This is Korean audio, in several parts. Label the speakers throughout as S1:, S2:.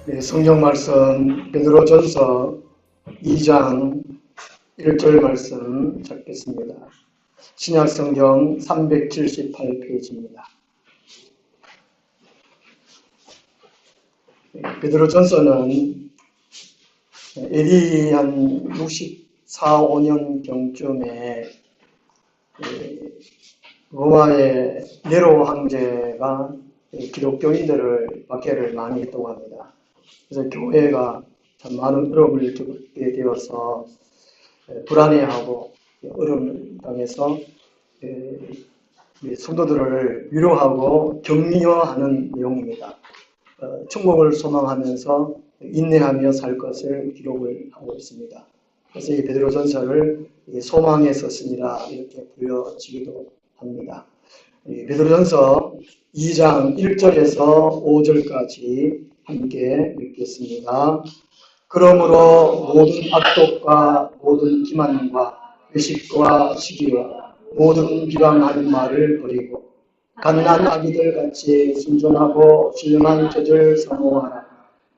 S1: 네, 성경 말씀 베드로전서 2장 1절 말씀 찾겠습니다. 신약 성경 378페이지입니다. 베드로전서는 AD 한 64, 5년경쯤에 로마의 네로 황제가 기독교인들을 박해를 많이 했다고 합니다. 그래서 교회가 참 많은 어려움을 겪게 되어서 불안해하고 어려움을 당해서 성도들을 위로하고 격려하는 내용입니다. 천국을 소망하면서 인내하며 살 것을 기록을 하고 있습니다. 그래서 이 베드로전서를 소망의 서신이라 이렇게 불려지기도 합니다. 베드로전서 2장 1절에서 5절까지 함께 읽겠습니다. 그러므로 모든 악독과 모든 기만과 외식과 시기와 모든 비방하는 말을 버리고 갓난 아기들 같이 순종하고 신령한 젖을 사모하라.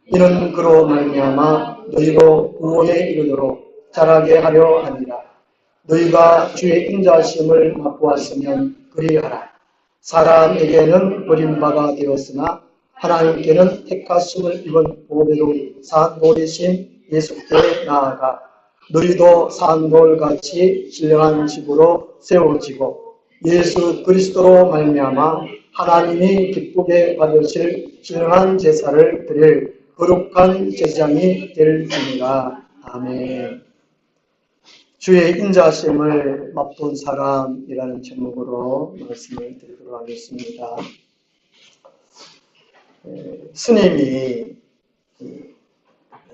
S1: 이는 그로 말미암아 너희로 구원에 이르도록 자라게 하려 하니라. 너희가 주의 인자심을 맛보았으면 그리하라. 사람에게는 버림받아 되었으나 하나님께는 택하심을 입은 보배로 산돌이신 예수께 나아가 너희도 산돌같이 신령한 집으로 세워지고 예수 그리스도로 말미암아 하나님이 기쁘게 받으실 신령한 제사를 드릴 거룩한 제사장이 될지니라. 아멘. 주의 인자심을 맛본 사람이라는 제목으로 말씀을 드리도록 하겠습니다.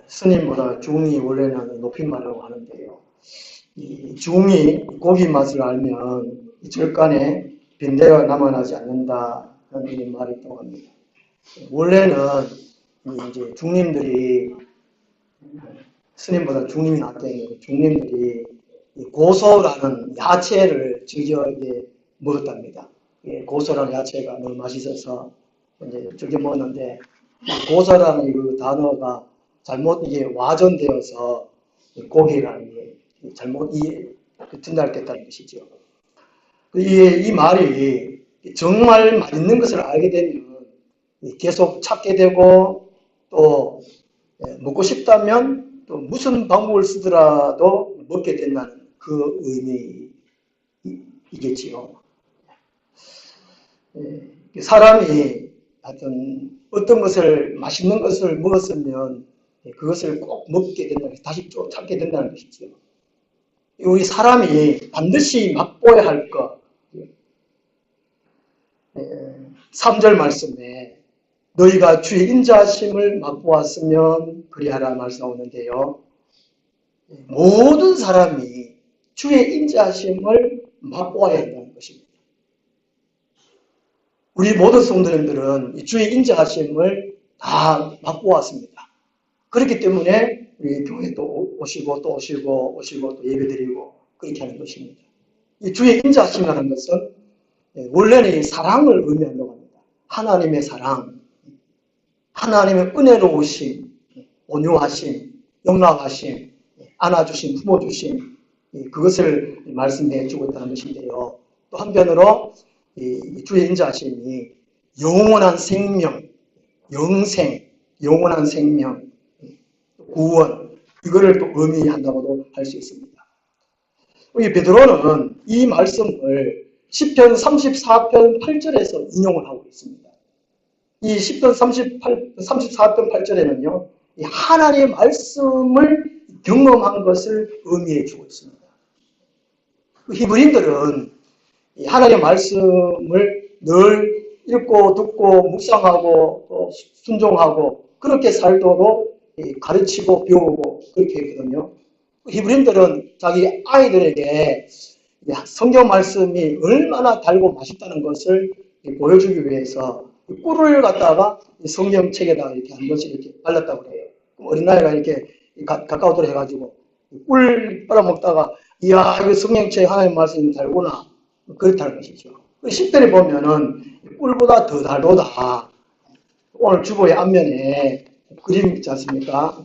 S1: 스님보다 중이 원래는 높임말이라고 하는데요. 이 중이 고기 맛을 알면 이 절간에 빈대가 남아나지 않는다는 말이 있다고 합니다. 원래는 이제 중님들이 스님보다 중님이 낫다는 중님들이 고소라는 야채를 즐겨 먹었답니다. 고소라는 야채가 너무 맛있어서 이제 즐겨 먹었는데 고소라는 그 단어가 잘못 이게 와전되어서 고기라는 게 잘못 전달됐다는 것이죠. 이 말이 정말 맛있는 것을 알게 되면 계속 찾게 되고 또 먹고 싶다면 또 무슨 방법을 쓰더라도 먹게 된다는 그 의미이겠지요. 사람이 어떤 것을 맛있는 것을 먹었으면 그것을 꼭 먹게 된다, 다시 또 찾게 된다는 것이죠. 우리 사람이 반드시 맛보아야 할 것. 3절 말씀에 너희가 주의 인자심을 맛보았으면 그리하라 말씀하는데요. 모든 사람이 주의 인자심을 맛보아야 한다는 것입니다. 우리 모든 성도님들은 주의 인자하심을 다 맛보았습니다. 그렇기 때문에 우리 교회 또 오시고 또 예배드리고 그렇게 하는 것입니다. 이 주의 인자하심이라는 것은 원래는 이 사랑을 의미한다고 합니다. 하나님의 사랑, 하나님의 은혜로우심, 온유하심, 용납하심, 안아주심, 품어주심, 그것을 말씀해 주고 있다는 것인데요. 또 한편으로 이 주의 인자하심이 영원한 생명, 영생, 영원한 생명, 구원, 이거를 또 의미한다고도 할 수 있습니다. 우리 베드로는 이 말씀을 시편 34편 8절에서 인용을 하고 있습니다. 이 시편 34편 8절에는요, 이 하나님의 말씀을 경험한 것을 의미해 주고 있습니다. 히브리인들은 하나님의 말씀을 늘 읽고 듣고 묵상하고 또 순종하고 그렇게 살도록 가르치고 배우고 그렇게 했거든요. 히브리인들은 자기 아이들에게 성경 말씀이 얼마나 달고 맛있다는 것을 보여주기 위해서 꿀을 갖다가 성경책에다가 이렇게 한 번씩 이렇게 발랐다고 그래요. 어린아이가 이렇게 가까우도록 해가지고 꿀 빨아먹다가 이야, 이거 성경책 하나님 말씀이 달구나. 그렇다는 것이죠. 10편에 보면은 꿀보다 더 달도다. 오늘 주보의 앞면에 그림 있지 않습니까?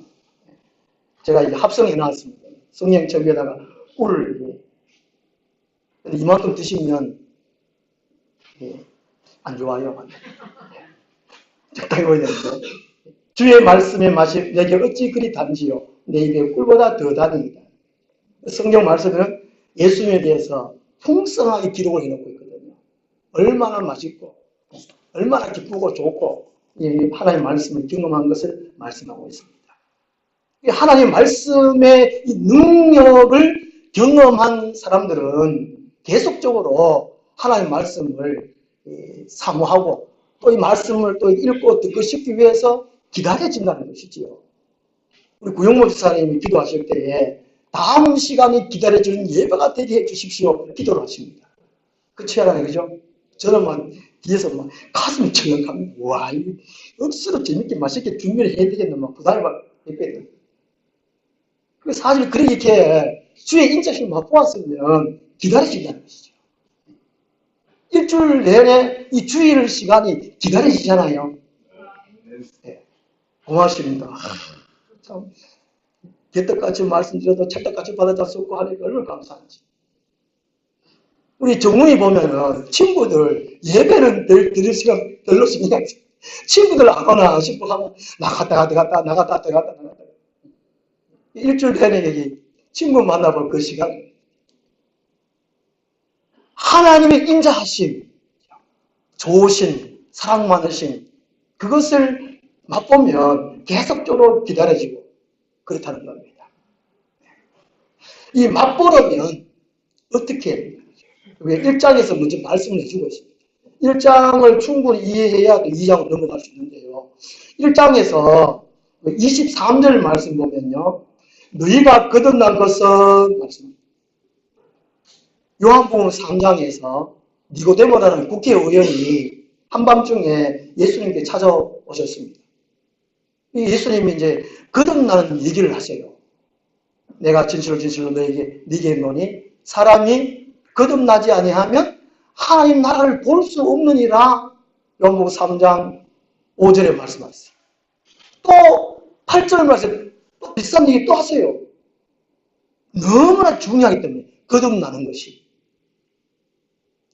S1: 제가 이제 합성해 놨습니다. 성냥첩에다가 꿀을. 근데 이만큼 드시면 안 좋아요. 적당히 먹어야 되는데. 주의 말씀의 맛이 내게 어찌 그리 단지요. 내 입에 꿀보다 더 다니이다. 성경 말씀에는 예수님에 대해서 풍성하게 기록을 해놓고 있거든요. 얼마나 맛있고 얼마나 기쁘고 좋고 하나님의 말씀을 경험한 것을 말씀하고 있습니다. 하나님의 말씀의 이 능력을 경험한 사람들은 계속적으로 하나님의 말씀을 사모하고 또 이 말씀을 또 읽고 듣고 싶기 위해서 기다려진다는 것이지요. 우리 구영모 집사님이 기도하실 때에 다음 시간이 기다려지는 예배가 되게 해주십시오. 기도를 하십니다. 그치 않아요? 그죠? 저는 막 뒤에서 막 가슴이 철렁합니다. 와, 이거 억수로 재밌게 맛있게 준비를 해야 되겠나 막 부담을 했거든요. 사실 그렇게 주의 인자심을 맛보았으면 기다리신다는 것이죠. 일주일 내내 이 주일 시간이 기다리시잖아요. 네. 고맙습니다. 참 개떡같이 말씀드려도 찰떡같이 받아줄 수 없고 하니까 얼마나 감사한지. 우리 정훈이 보면은 친구들 예배는 드릴 시간 별로 없으니까 친구들 안 오나 싶어 하면 나갔다 일주일 내내 여기 친구 만나볼 그 시간. 하나님의 인자하심, 좋으신, 사랑 많으신 그것을 맛보면 계속적으로 기다려지고 그렇다는 겁니다. 이 맛보려면 어떻게 해야 됩니까? 1장에서 먼저 말씀을 해주고 있습니다. 1장을 충분히 이해해야 2장으로 넘어갈 수 있는데요. 1장에서 23절 말씀 보면요. 너희가 거듭난 것은 말씀. 요한복음 3장에서 니고데모라는 국회의원이 한밤중에 예수님께 찾아오셨습니다. 예수님이 이제 거듭나는 얘기를 하세요. 내가 진실로 너에게 이르노니 사람이 거듭나지 아니하면 하나님 나라를 볼 수 없느니라. 요한복음 3장 5절에 말씀하셨어요. 또 8절 말씀 또 비슷한 얘기 또 하세요. 너무나 중요하기 때문에 거듭나는 것이.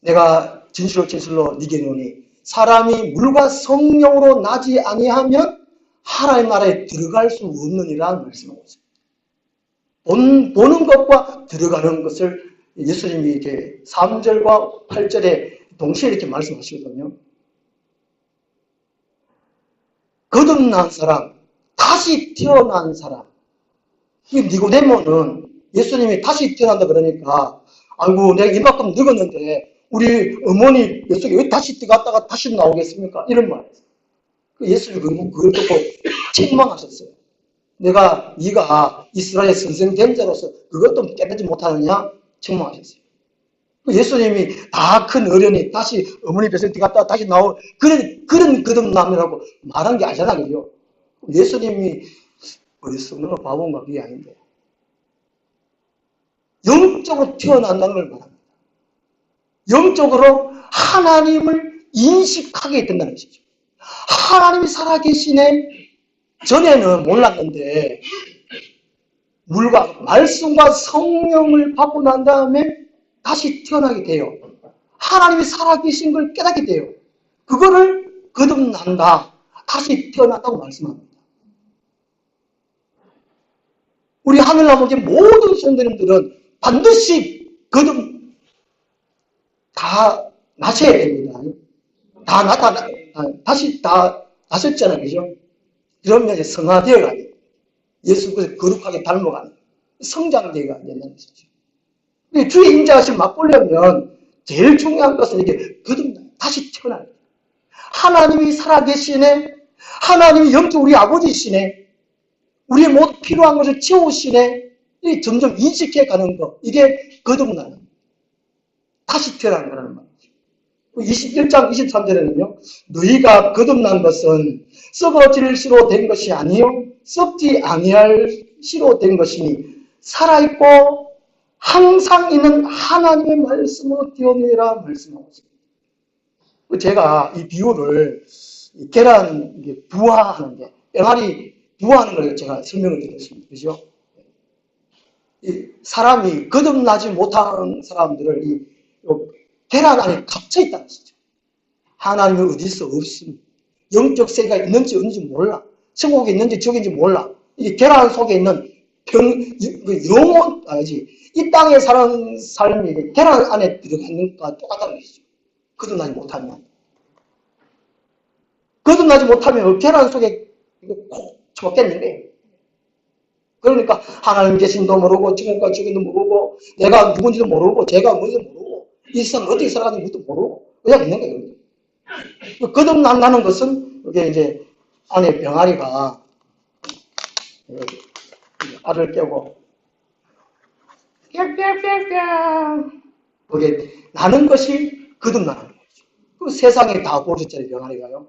S1: 내가 진실로 네게 이르노니 사람이 물과 성령으로 나지 아니하면 하나님 나라에 들어갈 수 없느니라 말씀하고 있습니다. 보는 것과 들어가는 것을 예수님이 이렇게 3절과 8절에 동시에 이렇게 말씀하시거든요. 거듭난 사람, 다시 태어난 사람. 이 니고데모는 예수님이 다시 태어난다 그러니까 아이고 내가 이만큼 늙었는데 우리 어머니 뱃속에 왜 다시 들어갔다가 다시 나오겠습니까? 이런 말. 예수님이 그걸 듣고 책망하셨어요. 네가 이스라엘 선생된 자로서 그것도 깨닫지 못하느냐? 책망하셨어요. 예수님이 다 큰 어른이 다시 어머니 뱃속에 들어갔다가 다시 나올 그런 거듭남이라고 말한 게 아니잖아요. 예수님이 어리석는 바본가 그게 아닌데 영적으로 태어난다는 걸 말합니다. 영적으로 하나님을 인식하게 된다는 것이죠. 하나님이 살아계시네. 전에는 몰랐는데 물과 말씀과 성령을 받고 난 다음에 다시 태어나게 돼요. 하나님이 살아계신 걸 깨닫게 돼요. 그거를 거듭난다. 다시 태어난다고 말씀합니다. 우리 하늘나라의 모든 성도님들은 반드시 다 나셔야 됩니다. 다시 다 나셨잖아요. 그죠? 그러면 이제 성화되어 가요. 예수 그리스도 거룩하게 닮아가는 성장되어가 된다는 것이죠. 주의 인자하심 맛보려면 제일 중요한 것은 이게 거듭나 다시 태어나는 거예요. 하나님이 살아계시네. 하나님이 영적 우리 아버지시네. 우리의 모든 필요한 것을 채우시네. 이 점점 인식해 가는 것. 이게 거듭나는 다시 태어나는 거라는 말이죠. 21장 23절에는요. 너희가 거듭난 것은 썩어질 시로 된 것이 아니요 썩지 아니할 시로 된 것이니 살아있고 항상 있는 하나님의 말씀으로 되었느니라 말씀하고 있습니다. 제가 이 비유를 계란 부화하는데 병아리 부화하는 걸 제가 설명을 드렸습니다. 그죠? 이 사람이 거듭나지 못하는 사람들을 계란 안에 갇혀 있다는 것이죠. 하나님이 어디서 없음. 영적 세계가 있는지 없는지 몰라. 천국에 있는지 저기인지 몰라. 이 계란 속에 있는 영혼, 이 땅에 사는 삶이 계란 안에 들어가는 것과 똑같다는 것이죠. 거듭나지 못하면. 거듭나지 못하면 계란 속에 콕 쳐박겠는 거예요. 그러니까 하나님 계신도 모르고 지금과 저기도 모르고 내가 누군지도 모르고 제가 뭔지도 모르고 이 세상 어떻게 살아가는지도 모르고 그냥 있는 거예요. 거듭난다는 것은 이게 이제 안에 병아리가 알을 깨고 뿅뿅뿅뿅 그게 나는 것이 거듭나는 거죠. 그 세상에 다 보셨잖아요. 병아리가요.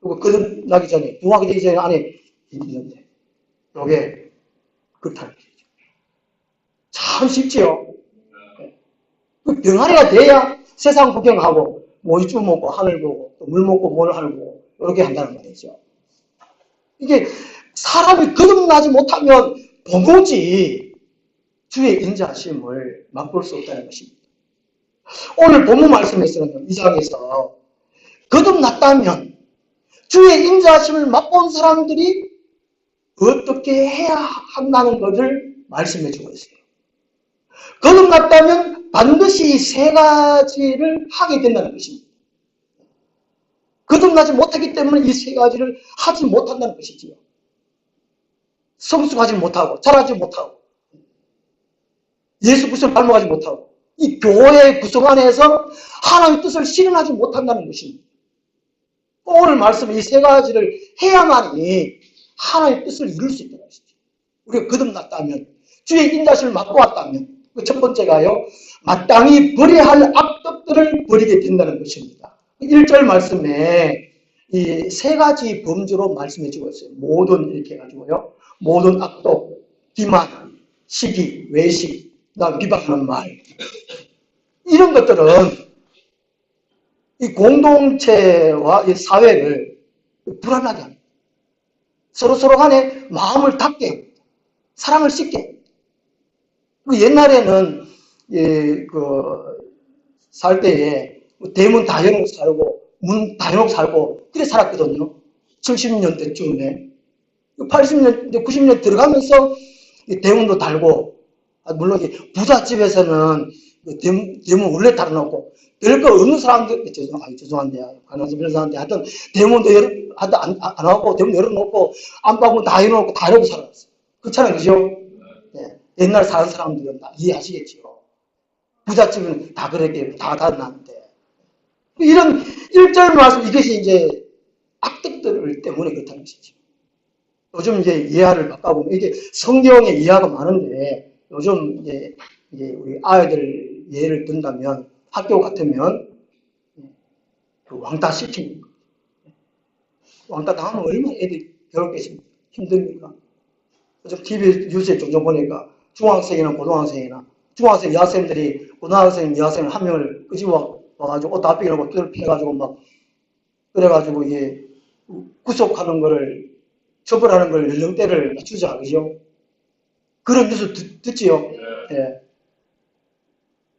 S1: 그리고 거듭나기 전에 부화하기 되기 전에 안에 있는데 요게 그렇다는 거죠. 참 쉽지요. 그 병아리가 돼야 세상 구경하고 모이주 먹고 하늘 보고 또 물 먹고 뭘 하고 이렇게 한다는 말이죠. 이게 사람이 거듭나지 못하면 보고지 주의 인자하심을 맛볼 수 없다는 것입니다. 오늘 본문 말씀에서는 2장에서 거듭났다면 주의 인자하심을 맛본 사람들이 어떻게 해야 한다는 것을 말씀해 주고 있어요. 거듭났다면 반드시 세 가지를 하게 된다는 것입니다. 거듭나지 못하기 때문에 이 세 가지를 하지 못한다는 것이지요. 성숙하지 못하고 자라지 못하고 예수 그리스도를 닮아가지 못하고 이 교회의 구성 안에서 하나님의 뜻을 실현하지 못한다는 것입니다. 오늘 말씀 이 세 가지를 해야만이 하나님의 뜻을 이룰 수 있다는 것이죠. 우리가 거듭났다면 주의 인자심을 맛보 왔다면 그 첫 번째가요. 마땅히 버려야 할 악덕들을 버리게 된다는 것입니다. 1절 말씀에 이 세 가지 범주로 말씀해 주고 있어요. 모든 이렇게 해가지고요. 모든 악독, 기만, 시기, 외식, 비방하는 말. 이런 것들은 이 공동체와 이 사회를 불안하게 합니다. 서로 간에 마음을 닫게 합니다. 사랑을 씻게. 옛날에는 살 때에 대문 다 해놓고 살고 문 다 해놓고 살고 그래 살았거든요. 70년대쯤에 80년대 90년대 들어가면서 대문도 달고 물론 부잣집에서는 대문 원래 달아놓고 별거 없는 사람들 죄송한데 관원서 변호사한테 하여튼 대문도 안 하고 대문 열어놓고 안방문 다 해놓고 다 해놓고 살았어요. 그렇잖아요. 그죠? 네. 옛날 사는 사람들은 다 이해하시겠지요. 부잣집은 다 그렇게 다 닫았는데 이런 1절 말씀 이것이 이제 악덕들 때문에 그렇다는 것이죠. 요즘 이제 이해를 바꿔보면 이게 성경에 이해가 많은데 요즘 이제 우리 아이들 예를 든다면 학교 같으면 그 왕따 시키는 거. 왕따 당하면 얼마나 애들이 괴롭겠습니까? 힘듭니까? 요즘 TV 뉴스에 종종 보니까 중학생이나 고등학생이나 중학생 여학생들이 고등학생 여학생 한 명을 끄집어 와가지고 옷 다 삐라고 뜯을 패가지고 막 그래가지고 이게 구속하는 거를 처벌하는 걸 연령대를 맞추자 그죠? 그런 뉴스 듣지요? 예.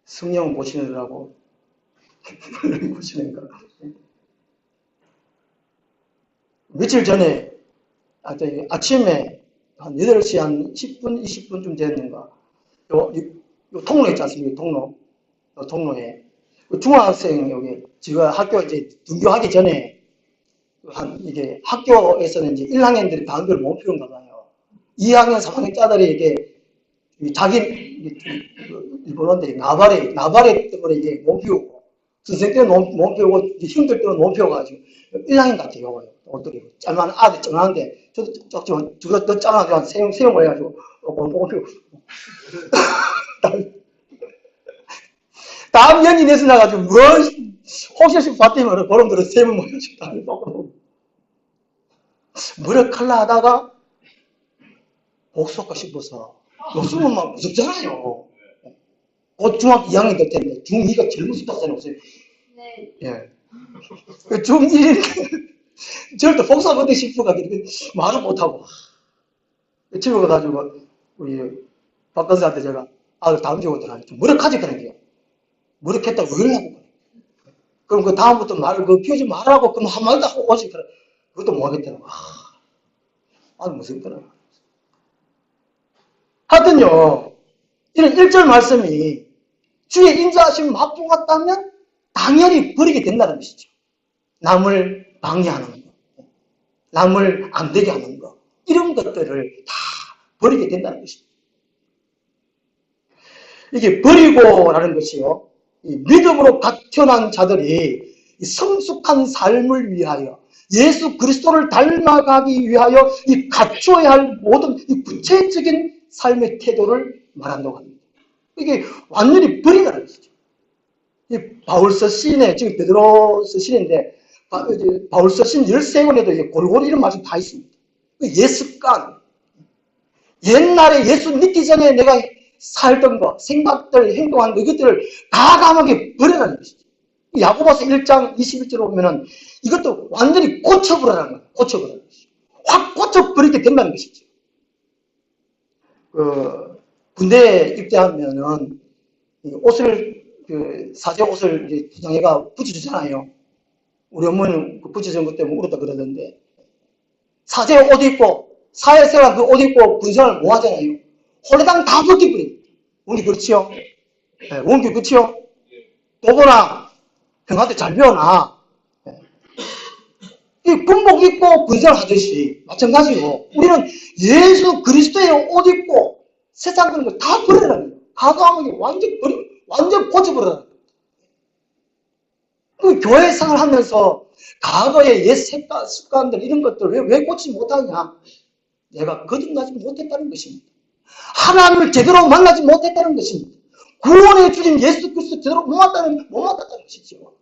S1: 성령 보시느라고 보시는가? 며칠 전에 아침에 한 8시 한 10분, 20분쯤 됐는가. 요 통로 있지 않습니까? 통로에. 중학생, 여기, 제가 학교 이제 등교하기 전에, 이게 학교에서는 이제 1학년들이 담배를 못 피운가 봐요. 2학년, 3학년 짜들이 이게, 일본어인데, 나발에 때문에 이게 못 피우고, 선생님 때문에 못 피우고, 형들 때문에 못 피워가지고, 1학년 같아요. 옷들이. 짤만 아들 짱한데, 저도 쩍지만, 저도 더 짱하지만, 세용 해가지고, 못 피우고. 다음 연이 내서 나가지고, 혹시 봤더니, 보름들은 세번 모여가지고, 머리 칼라 하다가, 복수할까 싶어서, 요즘은 막 무섭잖아요. 곧 중학교 2학년 될 텐데, 중2가 제일 무섭다고 생각했어요. 네. 예. 중1, 저를 또 복사받고 싶어가 말을 못하고. 집에 가가지고, 우리 박 선생한테 제가, 다음 주에 오더라. 좀 무력하지, 그런 게. 무력했다고 왜 이러냐고. 그럼 그 다음부터 말을, 피우지 말라고, 그럼 한마디도 하고 오지. 그래. 그것도 못 하겠더라고. 무섭더라. 하여튼요, 이런 1절 말씀이 주의 인자하심 맛보았다면 당연히 버리게 된다는 것이죠. 남을 방해하는 거, 남을 안 되게 하는 거, 이런 것들을 다 버리게 된다는 것이죠. 이게 버리고라는 것이요, 이 믿음으로 갓 태어난 자들이 성숙한 삶을 위하여 예수 그리스도를 닮아가기 위하여 이 갖춰야 할 모든 이 구체적인 삶의 태도를 말한다고 합니다. 이게 완전히 버린다는 것이죠. 이 바울서 시인에, 지금 베드로서 시인인데, 바울서 시인 13권에도 골고루 이런 말씀 다 있습니다. 옛습관, 옛날에 예수 믿기 전에 내가 살던 거, 생각들, 행동한 거, 이것들을 과감하게 버려라는 것이죠. 야고보서 1장 21절에 보면은 이것도 완전히 고쳐버리라는 거예요. 고쳐버리라는 것이죠. 확 고쳐버리게 된다는 것이죠. 군대에 입대하면은 옷을, 사제 옷을 이제 부장애가 붙여주잖아요. 우리 어머니는 그 붙여준 것 때문에 울었다 그러던데, 사제 옷 입고, 사회생활 그 옷 입고 군생활을 뭐 하잖아요. 홀레당 다 벗겨버립니다. 원기 그렇지요? 네, 원기 그렇지요? 또보나, 형한테 잘 배워놔. 네. 이 군복 입고 군생활 하듯이, 마찬가지로, 우리는 예수 그리스도의 옷 입고 세상 그런 거 다 버리라는 거예요. 과감하게 완전 고쳐버리라는 거예요. 그 교회 생활 하면서 과거의 옛 습관들 이런 것들 왜 고치지 못하냐? 내가 거듭나지 못했다는 것입니다. 하나님을 제대로 만나지 못했다는 것입니다. 구원해 주신 예수 그리스도 제대로 못 만났다는 것이죠.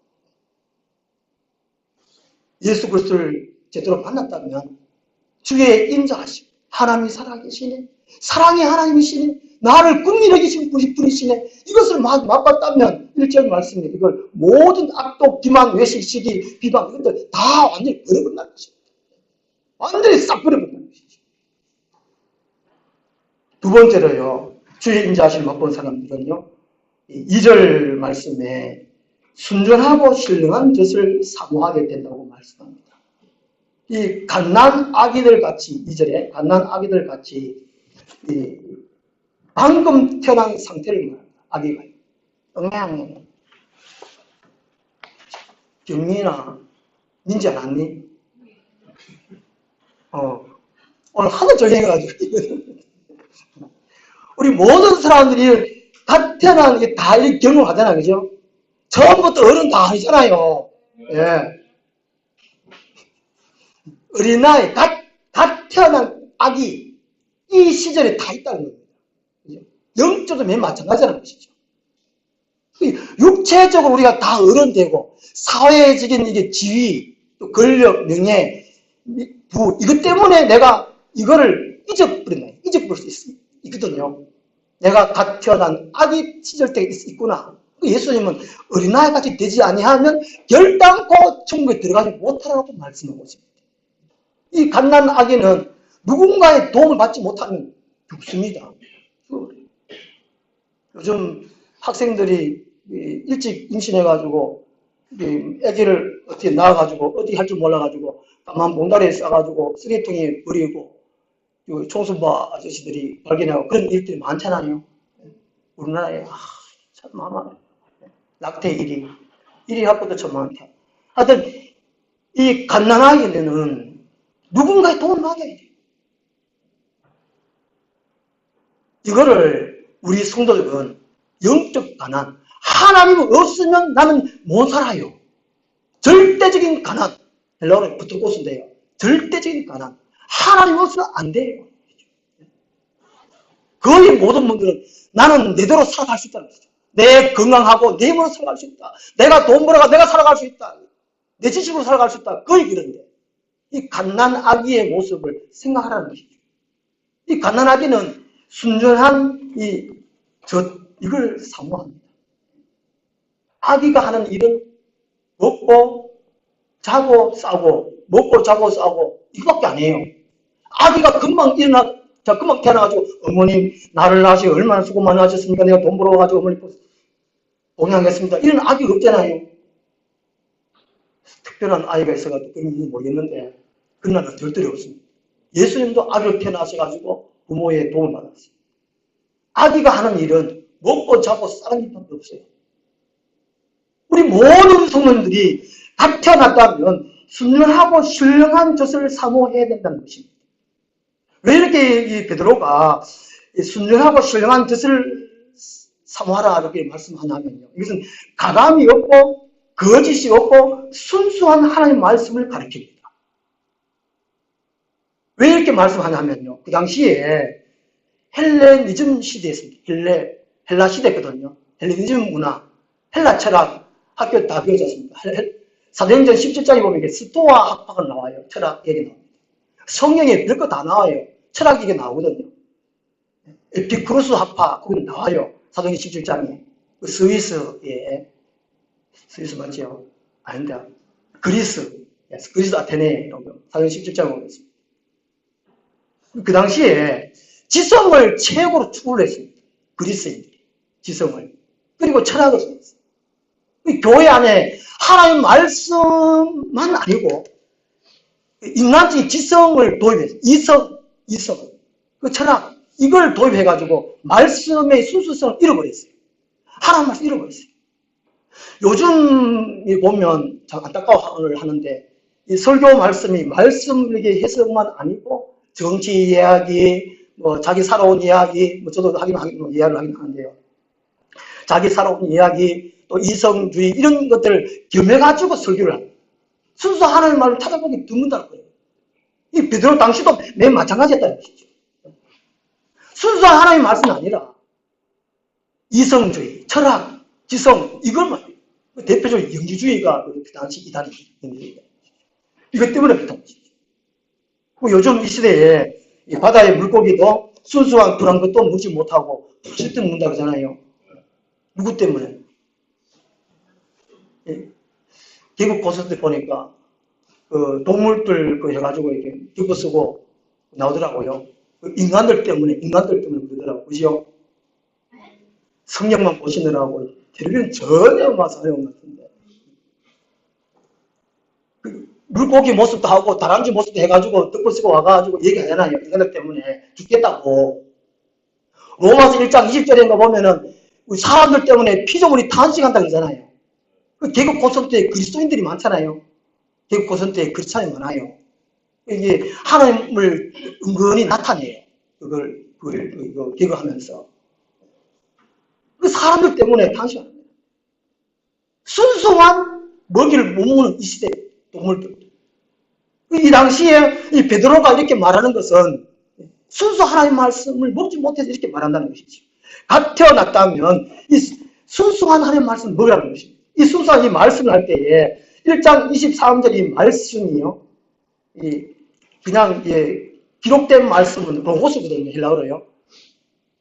S1: 예수 그리스도를 제대로 만났다면 주의 인자하심, 하나님이 살아계시네, 사랑의 하나님이시네, 나를 꿈이 여기신 분이시네, 이것을 맛봤다면 1절 말씀에 이걸 모든 악독, 기만, 외식, 시기, 비방 이것들 다 완전히 버려버린다는 것입니다. 완전히 싹 버려버린다는 것이죠. 두 번째로요, 주의 인자하심을 맛본 사람들은요, 2절 말씀에 순전하고 신령한 것을 사모하게 된다고 말씀합니다. 이 갓난 아기들 같이, 2절에 갓난 아기들 같이 방금 태어난 상태를 말합니다. 아기가. 응양. 경민아, 민지 안 왔니? 오늘 하도 조용해가지고. 우리 모든 사람들이 갓 태어난 게 다 이렇게 경험하잖아, 그죠? 처음부터 어른 다 아니잖아요. 예. 어린아이, 갓 태어난 아기, 이 시절에 다 있다는 겁니다. 영적으로 맨 마찬가지라는 것이죠. 육체적으로 우리가 다 어른 되고, 사회적인 이게 지위, 또 권력, 명예, 부, 이것 때문에 내가 이거를 잊어버릴 수 있거든요. 내가 갓 태어난 아기 시절 때 있구나. 예수님은 어린아이 같이 되지 아니하면 결단코 천국에 들어가지 못하라고 말씀하고 있습니다. 이 갓난 아기는 누군가의 도움을 받지 못하면 죽습니다. 요즘 학생들이 일찍 임신해가지고 아기를 어떻게 낳아가지고 어떻게 할 줄 몰라가지고 까만 봉다리에 싸가지고 쓰레기통에 버리고 총수바 아저씨들이 발견하고 그런 일들이 많잖아요. 우리나라에 참 많아. 낙태 1위 학교도 참 많다. 하여튼 이 갓난아기는 누군가의 도움을 받아야 돼. 이거를 우리 성도들은 영적 가난, 하나님 없으면 나는 못 살아요. 절대적인 가난, 헬라어로 부트고스인데요. 절대적인 가난, 하나님 없으면 안 돼요. 거의 모든 분들은 나는 내대로 살아갈 수 있다는 거죠. 내 건강하고 내 힘으로 살아갈 수 있다. 내가 돈 벌어가 내가 살아갈 수 있다. 내 지식으로 살아갈 수 있다. 거의 그런데 이 갓난 아기의 모습을 생각하라는 것이죠. 이 갓난 아기는 순전한 이걸 사모합니다. 아기가 하는 일은 먹고 자고 싸고 먹고 자고 싸고 이거밖에 안 해요. 아기가 금방 금방 태어나가지고 어머님 나를 낳으시고 얼마나 수고 많이 하셨습니까? 내가 돈 벌어가지고 어머니 봉양했습니다. 이런 아기가 없잖아요. 특별한 아이가 있어가지고 그런지 모르겠는데 그런 날은 절대로 없습니다. 예수님도 아기를 태어나셔가지고 부모의 도움을 받았어요. 아기가 하는 일은 먹고 자고 싸는 일밖에 없어요. 우리 모든 성도님들이 갓 태어났다면 순전하고 신령한 젖을 사모해야 된다는 것입니다. 왜 이렇게 베드로가 순전하고 신령한 젖을 사모하라 이렇게 말씀하냐면요. 이것은 가감이 없고 거짓이 없고 순수한 하나님의 말씀을 가리킵니다. 왜 이렇게 말씀하냐면요. 그 당시에 헬레니즘 시대였습니다. 헬라 시대거든요. 헬레니즘 문화, 헬라 철학 학교 다 배워졌습니다. 사도행전 17장에 보면 스토아 학파가 나와요. 철학 얘기 나옵니다. 성경에 별거 다 나와요. 철학 얘기 나오거든요. 에피쿠로스 학파 그건 나와요. 사도행전 17장에. 스위스에 스위스 맞죠? 아닌데 그리스 아테네 사도행전 17장에 보면 있습니다. 그 당시에 지성을 최고로 추구를 했습니다. 그리스인들이 지성을. 그리고 철학을 했습니다. 교회 안에 하나님 말씀만 아니고 인간적인 지성을 도입했어요. 이성, 그 철학 이걸 도입해가지고 말씀의 순수성을 잃어버렸어요. 하나님 말씀 잃어버렸어요. 요즘 보면 참 안타까워를 하는데 이 설교 말씀이 말씀에게 해석만 아니고 정치 이야기, 뭐 자기 살아온 이야기, 뭐 저도 이야기를 하긴 하는데요. 자기 살아온 이야기, 또 이성주의 이런 것들을 겸해가지고 설교를 합니다. 순수 하나님의 말을 찾아보기 드문다는 거예요. 이 베드로 당시도 맨 마찬가지였다는 것이죠. 순수한 하나님의 말씀이 아니라 이성주의, 철학, 지성 이걸만 대표적으로 영지주의가 그 당시 이단이 영지주의가 이것 때문에 그렇다는 것이죠. 요즘 이 시대에 이 바다의 물고기도 순수한 그런 것도 먹지 못하고 풀실때 먹는다 그러잖아요. 누구 때문에? 개국 고서때 보니까 그 동물들 그 해가지고 이렇게 겪어 쓰고 나오더라고요. 인간들 때문에 그러더라고요. 그죠? 성경만 보시느라고 텔레비전 전혀 마사용 같은데. 물고기 모습도 하고 다람쥐 모습도 해가지고 덮어 쓰고 와가지고 얘기하잖아요. 인간들 때문에 죽겠다고. 로마서 1장 20절인가 보면은 사람들 때문에 피조물이 탄식한다고 그러잖아요. 그 개국 고선 때 그리스도인들이 많잖아요. 개국 고선 때 그리스도인이 많아요. 이게 하나님을 은근히 나타내요. 그걸 개국하면서. 그 사람들 때문에 탄식하는 거예요. 순수한 먹이를 못 먹는 이 시대 동물들. 이 당시에 이 베드로가 이렇게 말하는 것은 순수 하나님의 말씀을 먹지 못해서 이렇게 말한다는 것이죠. 갓 태어났다면 이 순수한 하나님의 말씀을 먹으라는 것입니다. 이 순수한 이 말씀을 할 때에 1장 23절 이 말씀이요. 그냥 기록된 말씀은 로고스거든요. 헬라어로요.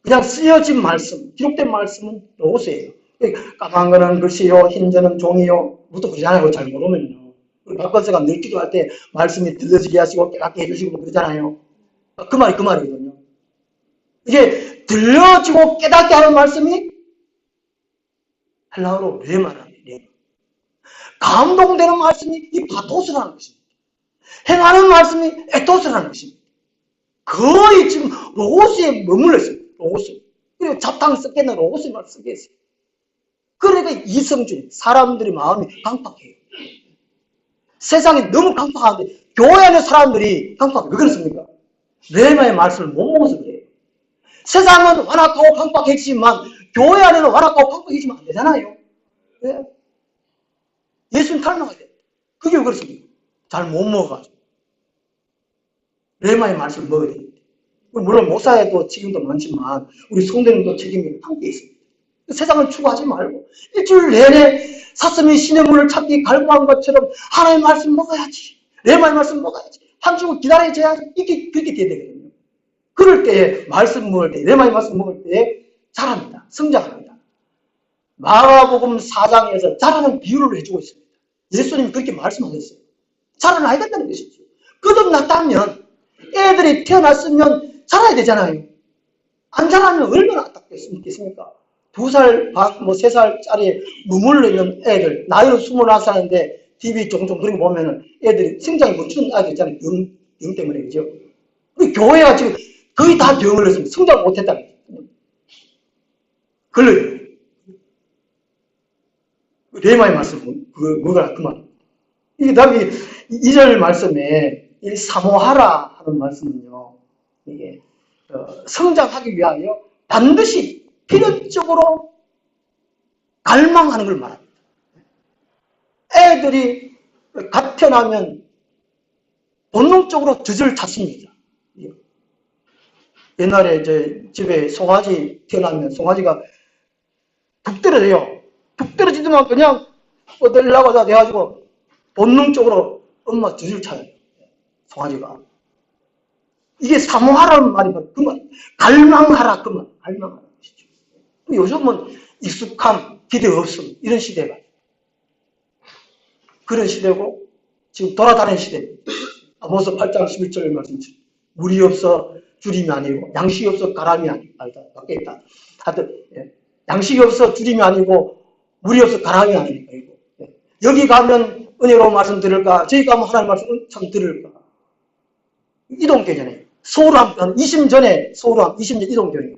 S1: 그냥 쓰여진 말씀, 기록된 말씀은 로고스예요. 까만 거는 글씨요, 흰 저는 종이요. 무도 그러잖아요. 잘 모르면요. 박건서가 늘 기도할 때 말씀이 들려지게 하시고 깨닫게 해주시고 그러잖아요. 그 말이거든요. 이게 들려지고 깨닫게 하는 말씀이 헬라어로 레마라는 거예요. 감동되는 말씀이 이 파토스라는 것입니다. 행하는 말씀이 에토스라는 것입니다. 거의 지금 로고스에 머물러 있어요. 로고스. 그리고 잡탕 섞겠는 로고스만 쓰게 했어요. 그러니까 이성주의, 사람들이 마음이 강팍해요. 세상이 너무 강팍한데 교회 안에 사람들이 강팍해. 왜 그렇습니까? 레마의 말씀을 못 먹어서 그래요. 세상은 완악하고 강팍했지만 교회 안에는 완악하고 강팍해지면 안 되잖아요. 네? 예수님 닮아가야 돼요. 그게 왜 그렇습니까? 잘 못 먹어가지고. 레마의 말씀을 먹어야 됩니다. 물론 목사에도 책임도 많지만 우리 성도님도 책임이 함께 있습니다. 세상을 추구하지 말고 일주일 내내 사슴이 신의 문을 찾기 갈구한 것처럼 하나님의 말씀 먹어야지. 레마의 말씀 먹어야지. 한 주고 기다려줘야지. 그렇게 돼야 되거든요. 그럴 때 말씀 먹을 때 레마의 말씀 먹을 때 자랍니다. 성장합니다. 마가복음 4장에서 자라는 비유를 해주고 있습니다. 예수님이 그렇게 말씀하셨어요. 자라나야겠다는 것이죠. 거듭났다면 애들이 태어났으면 자라야 되잖아요. 안 자라면 얼마나 안타깝겠습니까? 2살 반, 3살짜리 무물러 있는 애들, 나이는 21살인데 TV 종종 그런 거 보면은 애들이 성장이 멈춘 아이들 있잖아요. 병 때문에, 그죠? 우리 교회가 지금 거의 다 병을 했습니다. 성장 못했다는 거죠. 걸려요. 레마의 말씀, 뭐가 그 말. 이게 다음에 2절 말씀에 이 사모하라 하는 말씀은요, 이게 성장하기 위하여 반드시 필연적으로 갈망하는 걸 말합니다. 애들이 갓 태어나면 본능적으로 젖을 찾습니다. 옛날에 집에 송아지 태어나면 송아지가 툭 떨어져요. 툭 떨어지더만 그냥 얻으려고 다 돼가지고 본능적으로 엄마 젖을 찾아요. 송아지가. 이게 사모하라는 말이 그 말. 갈망하라 그 말. 갈망하라. 요즘은 익숙함, 기대 없음 이런 시대가 그런 시대고 지금 돌아다니는 시대입니다. 아모스 8장 11절 말씀처럼 물이 없어 주림이 아니고 양식이 없어 가람이 아니고 밖에 있다. 하여튼 양식이 없어 주림이 아니고 물이 없어 가람이 아니고 여기 가면 은혜로운 말씀 들을까 저기 가면 하나님 말씀 참 들을까 이동되잖아요. 소홀함 한 20년 전에 소홀함 20년 이동되요.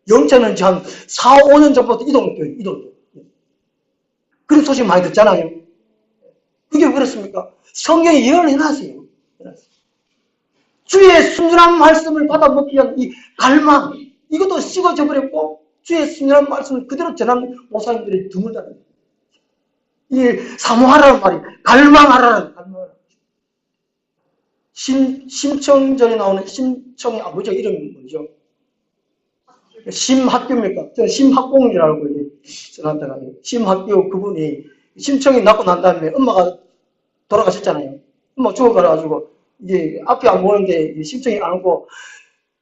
S1: 영체는 한 4, 5년 전부터 이동돼요. 그런 소식 많이 듣잖아요. 그게 왜 그렇습니까? 성경이 예언을 해놨어요. 주의 순전한 말씀을 받아먹기 위한 이 갈망, 이것도 식어져 버렸고, 주의 순전한 말씀을 그대로 전하는 목사님들이 드물다는 거예요. 이 사모하라는 말이, 갈망하라는 갈망. 심청전에 나오는 심청의 아버지 이름이 뭐죠? 심학교입니까? 저는 심학공이라고 써놨다가 심학교 그분이 심청이 낳고 난 다음에 엄마가 돌아가셨잖아요. 엄마 죽어가지고 이제 앞이 안 보이는데 심청이 안 오고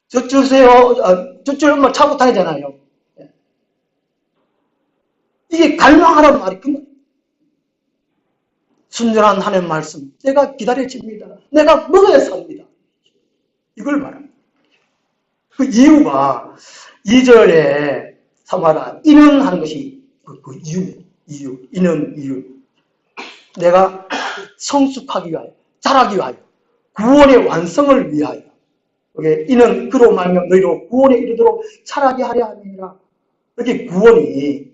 S1: 저주세요. 저쪽 엄마 차고 다니잖아요. 이게 갈망하라는 말이 그 순전한 하나님 말씀 내가 기다려집니다. 내가 먹어야 삽니다. 이걸 말합니다. 그 이유가 2절에 사마라 이는 하는 것이 그 이유. 내가 성숙하기 위하여, 자라기 위하여, 구원의 완성을 위하여. 이는 그로 말하면 너희로 구원에 이르도록 자라게 하려 함이니라. 이렇게 구원이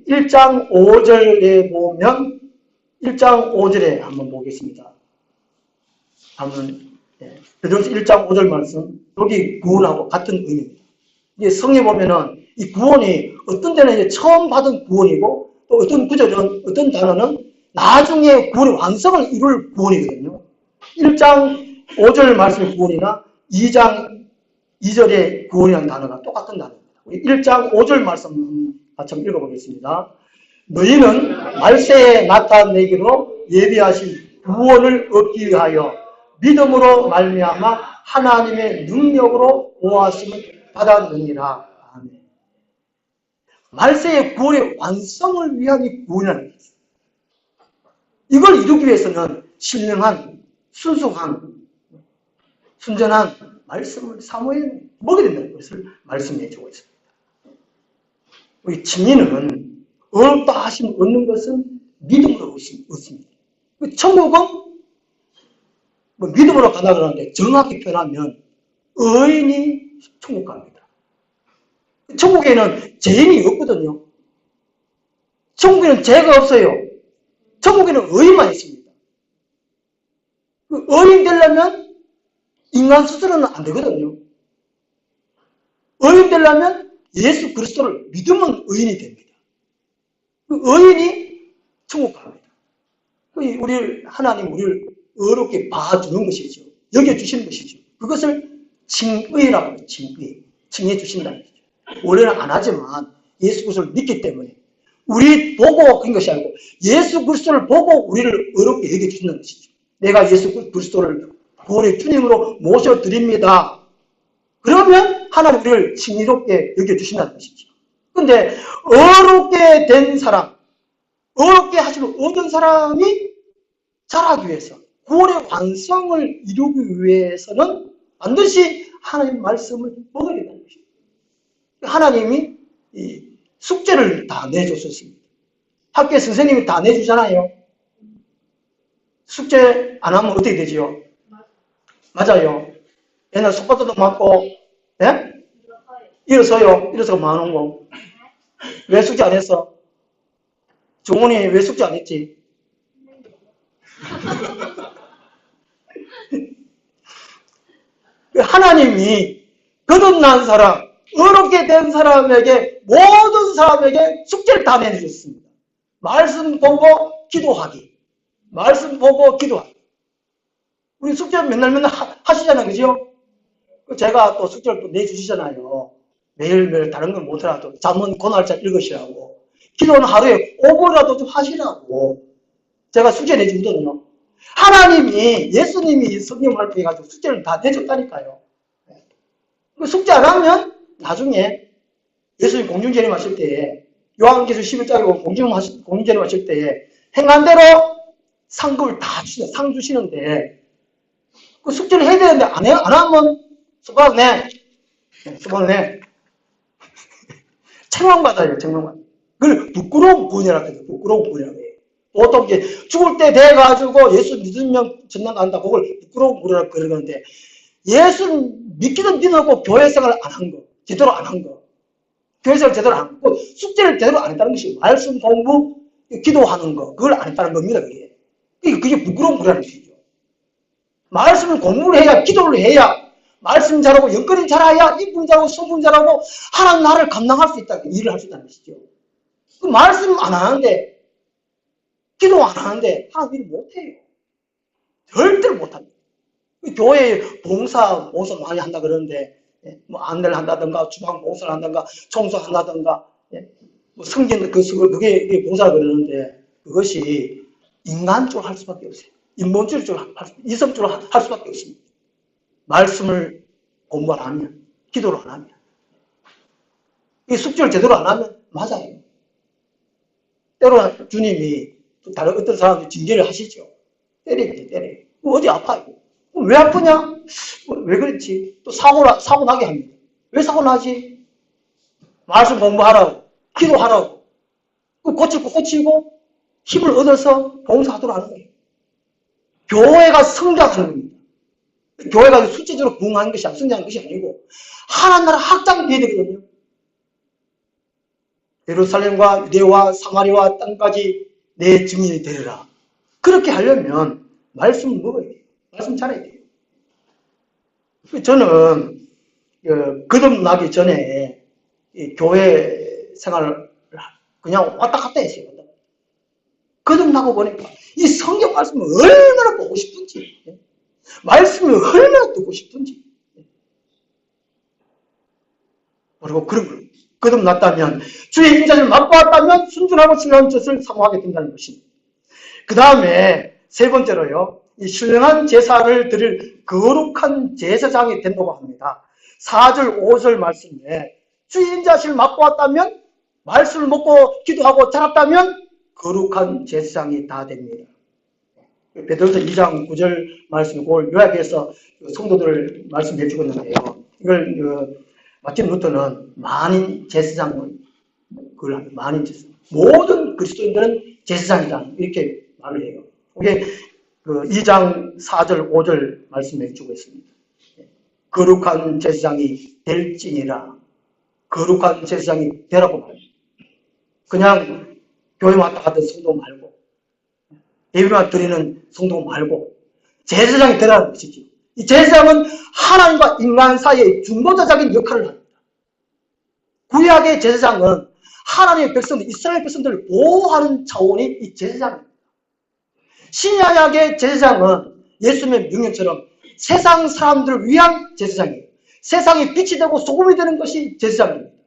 S1: 1장 5절에 보면 1장 5절에 한번 보겠습니다. 베드로서 1장 5절 말씀 여기 구원하고 같은 의미입니다. 이게 성에 보면은 이 구원이 어떤 때는 이제 처음 받은 구원이고 또 어떤 구절은 어떤 단어는 나중에 구원의 완성을 이룰 구원이거든요. 1장 5절 말씀의 구원이나 2장 2절의 구원이라는 단어가 똑같은 단어입니다. 우리 1장 5절 말씀 같이 한번 읽어보겠습니다. 너희는 말세에 나타내기로 예비하신 구원을 얻기 위하여 믿음으로 말미암아 하나님의 능력으로 보호하심을 받았느니라. 아멘. 말세의 구원의 완성을 위한 이 구원이라는 것입니다. 이걸 이루기 위해서는 신령한, 순수한, 순전한 말씀을 사모해 먹어야 된다는 것을 말씀해 주고 있습니다. 우리 진리는 어렵다 하시면 얻는 것은 믿음으로 얻습니다. 천국은 믿음으로 간다 그러는데 정확히 표현하면 의인이 천국 갑니다. 천국에는 죄인이 없거든요. 천국에는 죄가 없어요. 천국에는 의인만 있습니다. 의인 되려면 인간 스스로는 안 되거든요. 의인 되려면 예수 그리스도를 믿으면 의인이 됩니다. 의인이 천국 갑니다. 하나님 우리를 의롭게 봐주는 것이죠. 여겨주시는 것이죠. 그것을 칭의라고 해요. 칭의해 주신다는 거죠. 원래는 안 하지만 예수 그리스도를 믿기 때문에 우리 보고 그런 것이 아니고 예수 그리스도를 보고 우리를 의롭게 여겨주시는 것이죠. 내가 예수 그리스도를 구원의 주님으로 모셔드립니다. 그러면 하나님 우리를 칭의롭게 여겨주신다는 것이죠. 그런데 의롭게 된 사람, 의롭게 하시는 얻은 사람이 자라기 위해서 구원의 완성을 이루기 위해서는 반드시 하나님 말씀을 먹어야 된다는 것입니다. 하나님이 이 숙제를 다 내줬었습니다. 학교에 선생님이 다 내주잖아요. 숙제 안 하면 어떻게 되지요? 맞아요. 옛날 속바도도 맞고, 예? 일어서요. 일어서가 많은 거. 왜 숙제 안 했어? 종훈이 왜 숙제 안 했지? 하나님이 거듭난 사람, 의롭게 된 사람에게, 모든 사람에게 숙제를 다 내주셨습니다. 말씀 보고 기도하기. 말씀 보고 기도하기. 우리 숙제 맨날 하시잖아요. 그죠? 제가 또 숙제를 또 내주시잖아요. 매일매일 다른 건 못하라도 잠은 고날짜 읽으시라고. 기도는 하루에 5분이라도 좀 하시라고. 제가 숙제 내주거든요. 하나님이, 예수님이 성령 발표해가지고 숙제를 다 내줬다니까요. 숙제 안 하면 나중에 예수님 공중재림 하실 때에, 요한계시록 11장에 공중재림 하실 때에 행한 대로 상급을 다 주시는, 상 주시는데, 그 숙제를 해야 되는데 안 하면 수박 내. 수박 내. 책망받아요, 책망받아요. 그걸 부끄러운 구원이라고 해요. 부끄러운 구원이라고 해요. 보통 이제 죽을 때 돼가지고 예수 믿으면 전난 간다. 그걸 부끄러운 구원이라고 그러는데, 예수 믿기는 믿었고 교회 생활을 안 한 거. 제대로 안 한 거. 교회 생활 제대로 안 하고, 숙제를 제대로 안 했다는 것이 말씀 공부, 기도하는 거. 그걸 안 했다는 겁니다, 그게. 그게 부끄러운 구원이라는 것이죠. 말씀을 공부를 해야, 기도를 해야, 말씀 잘하고, 연결이 잘해야, 인품 잘하고, 성품 잘하고, 하나님 나라를 감당할 수 있다. 일을 할 수 있다는 것이죠. 그 말씀 안 하는데, 기도 안 하는데, 하나님 일을 못해요. 절대로 못합니다. 교회에 봉사 많이 한다 그러는데, 뭐 안내를 한다든가, 주방 봉사를 한다든가, 청소한다든가, 뭐 성경 그게 봉사라 그러는데, 그것이 인간적으로 할 수밖에 없어요. 인본주의적으로 이성적으로 할 수밖에 없습니다. 말씀을 공부 안 하면, 기도를 안 하면, 이 숙제를 제대로 안 하면 맞아요. 때로 주님이 다른 어떤 사람들 징계를 하시죠. 때려요. 어디 아파요? 왜 아프냐? 왜 그렇지? 또 사고 나게 합니다. 왜 사고 나지? 말씀 공부하라고, 기도하라고, 고치고 힘을 얻어서 봉사하도록 하는 거예요. 교회가 성장하는 겁니다. 교회가 수치적으로 부흥하는 것이 아니고 성장하는 것이 아니고 하나님 나라 확장돼야 되거든요. 예루살렘과 유대와 사마리아 땅까지 내 증인이 되리라. 그렇게 하려면 말씀 먹어야 돼요. 말씀 잘해야 돼요. 저는 거듭나기 전에 교회 생활을 그냥 왔다 갔다 했어요. 거듭나고 보니까 이 성경 말씀을 얼마나 보고 싶은지, 말씀을 얼마나 듣고 싶은지. 그리고 그런 걸 거듭났다면, 주의 인자를 맛보았다면 순전하고 신령한 뜻을 사모하게 된다는 것입니다. 그 다음에 세 번째로요, 이 신령한 제사를 드릴 거룩한 제사장이 된다고 합니다. 4절, 5절 말씀에 주의 인자를 맛보았다면, 말씀을 먹고 기도하고 자랐다면 거룩한 제사장이 다 됩니다. 베드로서 2장 9절 말씀, 그걸 요약해서 성도들 말씀해 주고 있는데요. 이걸 마틴 루터는 만인 제사장을 그걸 합니다. 만인 제사장. 모든 그리스도인들은 제사장이다. 이렇게 말을 해요. 그게 2장 4절 5절 말씀해 주고 있습니다. 거룩한 제사장이 될지니라. 거룩한 제사장이 되라고 말합니다. 그냥 교회 왔다 갔던 성도 말고, 예배만 드리는 성도 말고, 제사장이 되라는 것이죠. 이 제사장은 하나님과 인간 사이의 중보자적인 역할을 합니다. 구약의 제사장은 하나님의 백성들, 이스라엘 백성들을 보호하는 차원이 이 제사장입니다. 신약의 제사장은 예수님의 명령처럼 세상 사람들을 위한 제사장이에요. 세상이 빛이 되고 소금이 되는 것이 제사장입니다.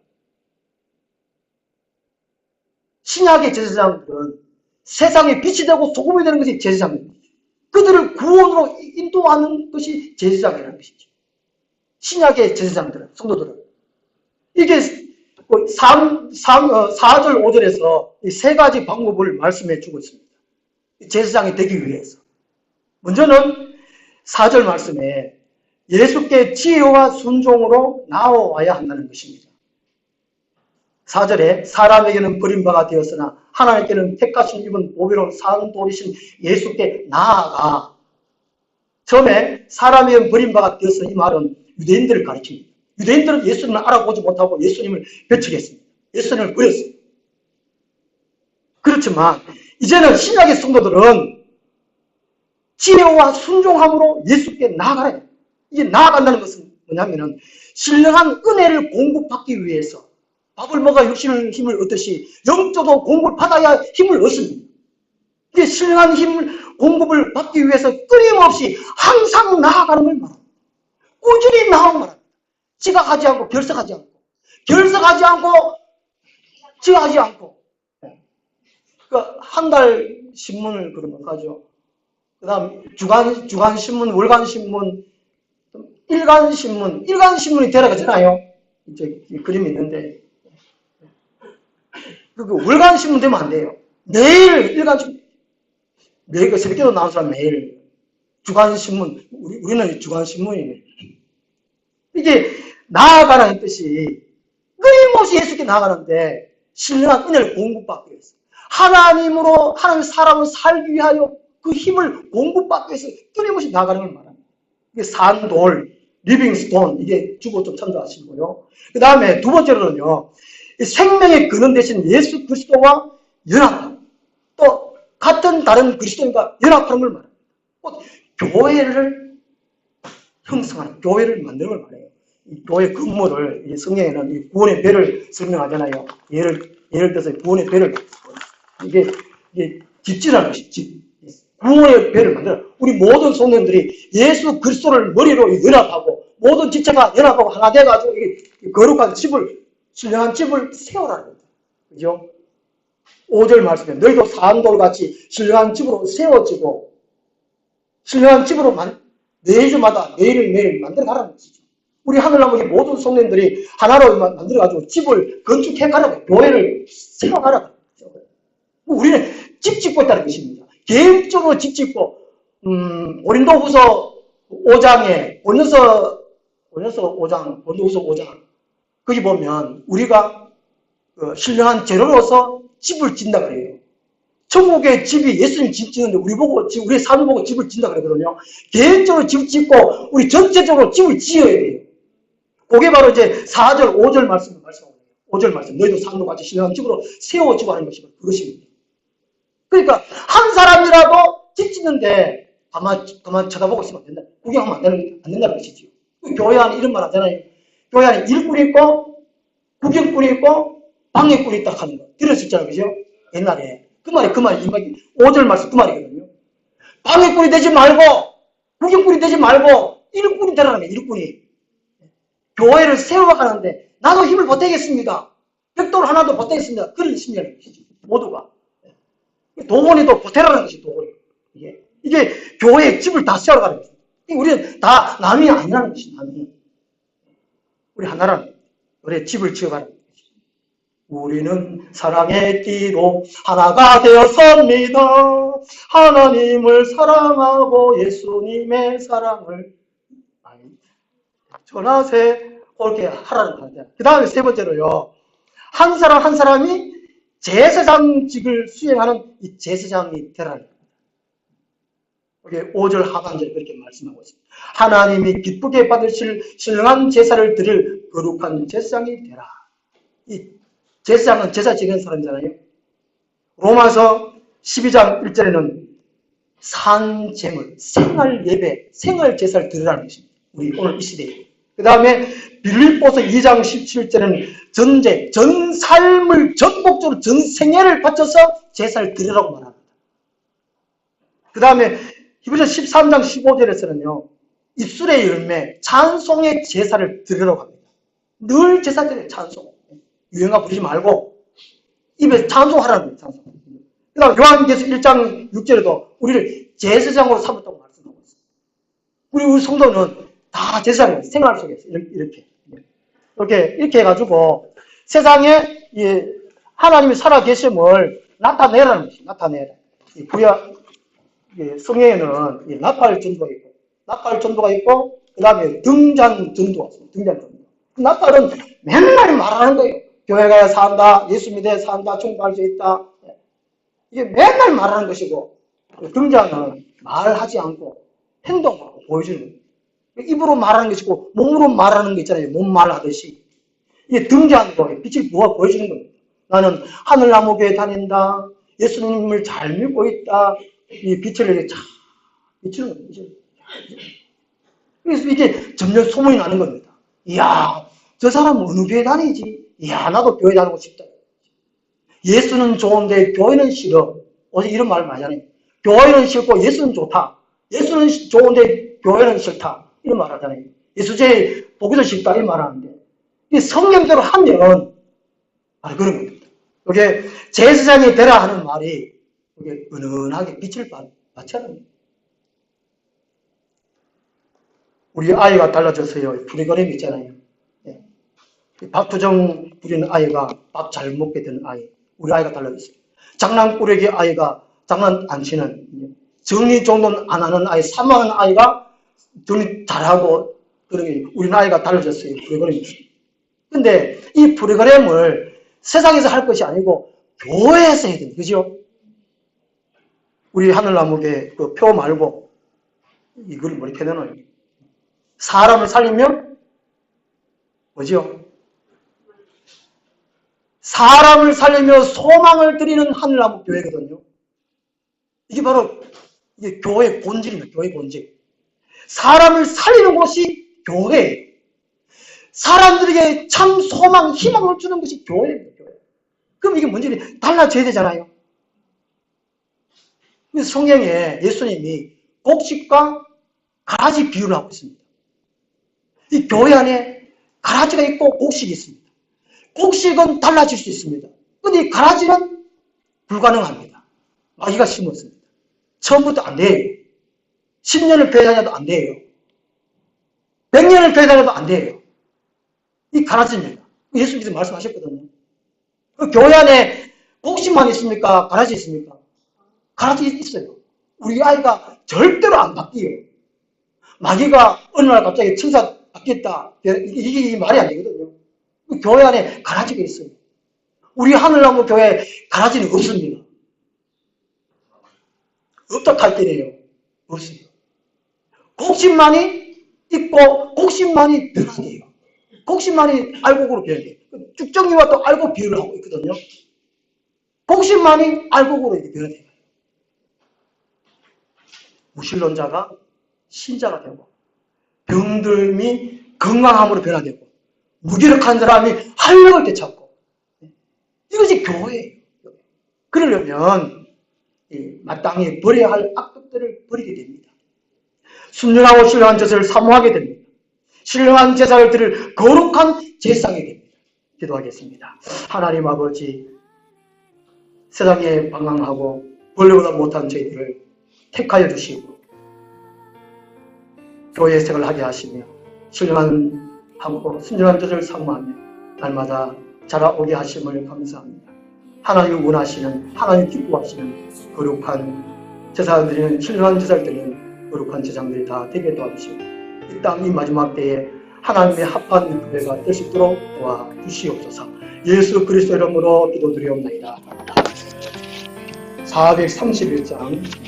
S1: 신약의 제사장들은 세상에 빛이 되고 소금이 되는 것이 제사장입니다. 그들을 구원으로 인도하는 것이 제사장이라는 것이죠. 신약의 제사장들은, 성도들은. 이게 4절, 5절에서 이 세 가지 방법을 말씀해 주고 있습니다. 제사장이 되기 위해서. 먼저는 4절 말씀에 예수께 지혜와 순종으로 나아와야 한다는 것입니다. 4절에 사람에게는 버림바가 되었으나 하나님께는 택하신 입은 보배로운 산돌이신 예수께 나아가. 처음에 사람에게는 버림바가 되었으나 이 말은 유대인들을 가리킵니다. 유대인들은 예수님을 알아보지 못하고 예수님을 배척했습니다. 예수님을 버렸습니다. 그렇지만 이제는 신약의 성도들은 지혜와 순종함으로 예수께 나아가라. 이게 나아간다는 것은 뭐냐면은 신령한 은혜를 공급받기 위해서 밥을 먹어 육신의 힘을 얻듯이 영적으로 공급을 받아야 힘을 얻습니다. 이게 신령한 힘을 공급을 받기 위해서 끊임없이 항상 나아가는 걸 말합니다. 꾸준히 나아가는 말합니다. 지각하지 않고 결석하지 않고 결석하지 않고 지각하지 않고 그러니까 한 달 신문을 그러면 가죠. 그 다음 주간신문, 월간신문, 일간신문이 되라잖아요. 이제 그림이 있는데. 그 월간신문 되면 안 돼요. 매일 일간신문, 매일 새벽에도 나온 사람 매일. 주간신문, 우리는 주간신문이네. 이게 나아가라는 뜻이 끊임없이 예수께 나아가는데 신령한 은혜를 공급받기 위해서. 하나님으로, 하나님 사람을 살기 위하여 그 힘을 공급받기 위해서 끊임없이 나아가는 걸 말합니다. 이게 산돌, 리빙스톤, 이게 주고 좀 참조하시고요. 그 다음에 두 번째로는요, 생명의 근원 되신 예수 그리스도와 연합, 또 같은 다른 그리스도인과 연합하는 걸 말합니다. 교회를 형성하는, 교회를 만드는 걸 말해요. 이 교회 근무를, 이 성경에는 이 구원의 배를 설명하잖아요. 예를 들어서 구원의 배를, 이게 집지라는 것이 집. 구원의 배를 만들어. 우리 모든 성도들이 예수 그리스도를 머리로 연합하고 모든 지체가 연합하고 하나 돼가지고 이 거룩한 집을, 신령한 집을 세우라는 거죠. 그죠? 5절 말씀에 너희도 산돌같이 신령한 집으로 세워지고 신령한 집으로 매주마다 매일 만들어가라는 것이죠. 우리 하늘나무의 모든 성도들이 하나로 만들어가지고 집을 건축해가라고, 교회를 세워가라고. 우리는 집 짓고 있다는 것입니다. 개인적으로 집 짓고, 고린도후서 5장에, 고린도후서 5장, 거기 보면 우리가 신령한 재료로서 집을 짓는다 그래요. 천국의 집이 예수님 집 짓는데 우리 삶을 보고 집을 짓는다 그러거든요. 개인적으로 집 짓고 우리 전체적으로 집을 지어야 돼요. 그게 바로 이제 4절, 5절 말씀하고 5절 말씀. 너희도 산도 같이 신령한 집으로 세워지고 하는 것이 그것입니다. 그러니까 한 사람이라도 집 짓는데 가만 쳐다보고 있으면 안 된다. 구경하면 안 된다는 것이죠. 교회 안에 이런 말 하잖아요. 교회 안에 일꾼이 있고 구경꾼이 있고 방해꾼이 있다 하는 거 들으셨잖아요. 그죠? 옛날에. 그 말이 5절 말씀 그 말이거든요. 방해꾼이 되지 말고 구경꾼이 되지 말고 일꾼이 되라는 거예요. 일꾼이. 교회를 세워가는데 나도 힘을 보태겠습니다. 벽돌 하나도 보태겠습니다. 그런 심리라는 것이죠. 모두가. 도원이도 보태라는 것이 도원이. 이게 교회의 집을 다 세우러 가는 것입니다. 우리는 다 남이 아니라는 것이 남이. 우리 하나라는 우리의 집을 지어가는 것입니다. 우리는 사랑의 띠로 하나가 되었습니다. 하나님을 사랑하고 예수님의 사랑을 전하세. 그렇게 하라는 거예요. 그 다음에 세 번째로요. 한 사람이 제사장직을 수행하는 이 제사장이 되라는 겁니다. 5절 하반절에 그렇게 말씀하고 있습니다. 하나님이 기쁘게 받으실 신령한 제사를 드릴 거룩한 제사장이 되라. 이 제사장은 제사 지내는 사람이잖아요. 로마서 12장 1절에는 산제물, 생활예배, 생활제사를 드리라는 것입니다. 우리 오늘 이 시대에. 그 다음에 빌립보서 2장 17절에는 전 삶을 전복적으로 전 생애를 바쳐서 제사를 드리라고 말합니다. 그 다음에 히브리서 13장 15절에서는요. 입술의 열매, 찬송의 제사를 드리라고 합니다. 늘 제사 드려요. 찬송. 유행가 부르지 말고 입에 찬송하라는 거예요. 찬송. 그 다음 요한계시록 1장 6절에도 우리를 제사장으로 삼았다고 말씀하고 있습니다. 우리 성도는 다 제사장이에요. 생활 속에서 이렇게 해가지고 세상에 하나님이 살아계심을 나타내라는 것이에요. 나타내라. 성경에는 나팔 전도가 있고, 그 다음에 등잔 전도가 있습니다. 등잔 전도. 나팔은 맨날 말하는 거예요. 교회 가야 산다, 예수 믿어야 산다, 충분할 수 있다. 이게 맨날 말하는 것이고, 등잔은 말하지 않고 행동하고 보여주는 거예요. 입으로 말하는 것이고 몸으로 말하는 거 있잖아요. 몸말하듯이. 이게 등잔으로 빛을 보여주는 겁니다. 나는 하늘나무교회 다닌다. 예수님을 잘 믿고 있다. 이 빛을 이렇게 쫙 비추는 겁니다. 그래서 이게 점점 소문이 나는 겁니다. 이야, 저 사람은 어느 교회 다니지? 이야, 나도 교회 다니고 싶다. 예수는 좋은데 교회는 싫어. 어제 이런 말 많이 하네요. 교회는 싫고 예수는 좋다. 예수는 좋은데 교회는 싫다. 이런 말 하잖아요. 예수제 보기도 쉽다. 이런 말 하는데. 성경대로 하면 바로 그런 겁니다. 이게 제사장이 되라 하는 말이 이게 은은하게 빛을 받잖아요. 우리 아이가 달라졌어요. 프로그램 있잖아요. 박투정 부리는 아이가 밥 잘 먹게 되는 아이. 우리 아이가 달라졌어요. 장난꾸러기 아이가 장난 안 치는, 정리정돈 안 하는 아이, 사모하는 아이가 정리 잘하고, 그러니 우리 아이가 달라졌어요. 프로그램이. 근데 이 프로그램을 세상에서 할 것이 아니고 교회에서 해야 됩니다. 그죠? 우리 하늘나무의 그 표 말고 이걸 뭐 이렇게 되나요? 사람을 살리면 뭐죠? 사람을 살리며 소망을 드리는 하늘나무 교회거든요. 이게 바로 이게 교회의 본질입니다. 교회의 본질. 사람을 살리는 곳이 교회예요. 사람들에게 참 소망, 희망을 주는 것이 교회입니다. 교회. 그럼 이게 뭔지 달라져야 되잖아요. 그래서 성경에 예수님이 곡식과 가라지 비유를 하고 있습니다. 이 교회 안에 가라지가 있고 곡식이 있습니다. 곡식은 달라질 수 있습니다. 근데 가라지는 불가능합니다. 마귀가 심었습니다. 처음부터 안 돼요. 10년을 교회 다녀도 안 돼요. 100년을 교회 다녀도 안 돼요. 이 가라지입니다. 예수님께서 말씀하셨거든요. 그 교회 안에 곡식만 있습니까? 가라지 있습니까? 가라지 있어요. 우리 아이가 절대로 안 바뀌어요. 마귀가 어느 날 갑자기 천사 바뀌었다. 이게 말이 안 되거든요. 그 교회 안에 가라지가 있어요. 우리 하늘나무 교회 가라지는 없습니다. 없다 할 때래요. 없어요. 곡식만이 있고 곡식만이 변화돼요. 곡식만이 알곡으로 변해요. 쭉정이와 또 알곡 비유를 하고 있거든요. 곡식만이 알곡으로 이렇게 변해요. 무신론자가 신자가 되고, 병들미 건강함으로 변화되고, 무기력한 사람이 활력을 되찾고, 이것이 교회예요. 그러려면 마땅히 버려야 할 악독들을 버리게 됩니다. 순전하고 신령한 제사를 사모하게 됩니다. 신령한 제사를 드릴 거룩한 제사장이 됩니다. 기도하겠습니다. 하나님 아버지, 세상에 방황하고 벌레보다 못한 저희들을 택하여 주시고 교회 생활을 하게 하시며 신령한 하고 순전한 제사를 사모하며 날마다 자라오게 하심을 감사합니다. 하나님이 원하시는, 하나님 기뻐하시는 거룩한 제사 드리는, 신령한 제사를 드리는 거룩한 제사장들이 다 되게 도와주시고 이 땅 이 마지막 때에 하나님의 합한 교회가 될 수 있도록 도와주시옵소서. 예수 그리스도 이름으로 기도드리옵나이다. 431장